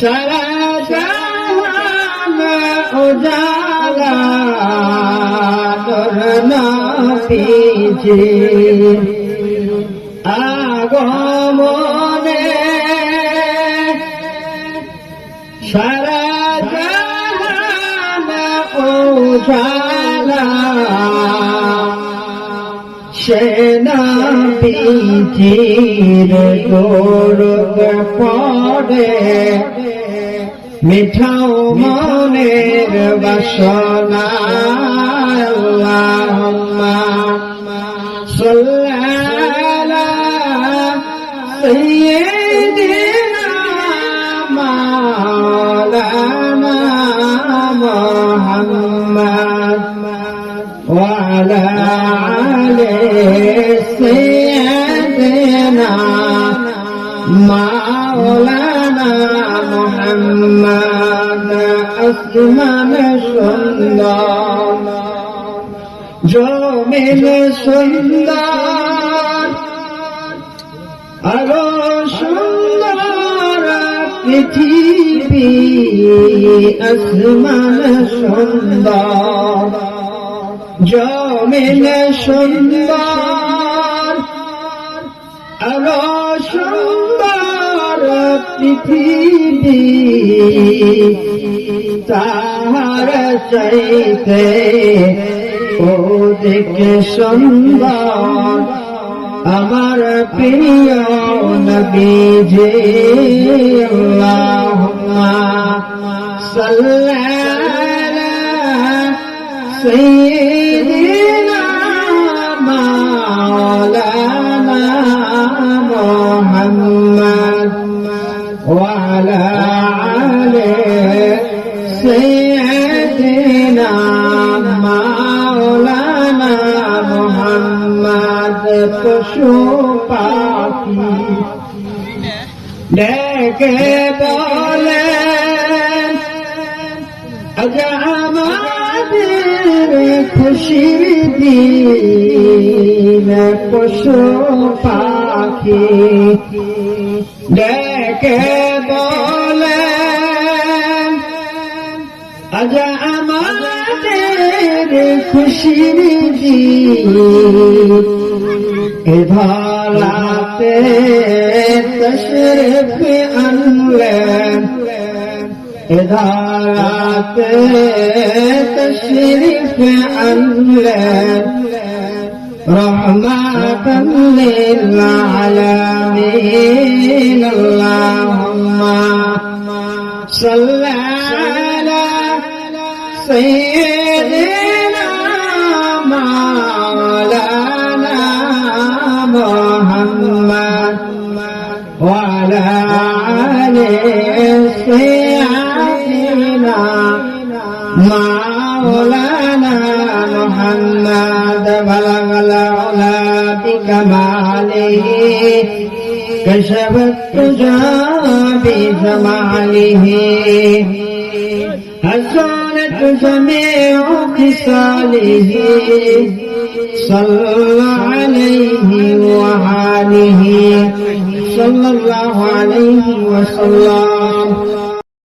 সারা জাহান উজালা নূর নবীজি আগমনে সারা জাহান উজালা সে নবীজির দরুদ পড়ে মিঠাও মনের বাসনা আল্লাহুম্মা সাল্লি আলা সাইয়্যিদিনা মাওলানা মুহাম্মদ ওয়া আলা আলি সাইয়্যিদিনা মাওলানা মুহাম্মদ আসমান সুন্দর জমিন সুন্দর আরো সুন্দর পৃথিবী আসমান সুন্দর জমিন সুন্দর আরো সুন্দর পৃথিবী তাহার চাইতে অধিক সুন্দর আমার প্রিয় নবীজি আল্লাহুম্মা সাল্লি আলা সাইয়্যিদিনা মাওলানা মুহাম্মদ ওয়া আলা আলি সাইয়্যিদিনা মাওলানা মুহাম্মদ পশু পাখি ডেকে বলে আজ আমাদের খুশি দিন পশু পাখি ডেকে বলে আজ আমাদের খুশির দিন এ ধরাতে তশরিফ আনলেন এ ধরাতে তশরিফ আনলেন রহমাতান লিল আলামিন আল্লাহুম্মা সাল্লি আলা সাইয়্যিদিনা মাওলানা মুহাম্মদ ওয়া আলা আলি সাইয়্যিদিনা মাওলানা মুহাম্মদ বালাগাল উলা বিকামালিহি كشفت تجابي جماله حسنت جميع خصاله صلى عليه وآله صلى الله عليه وسلم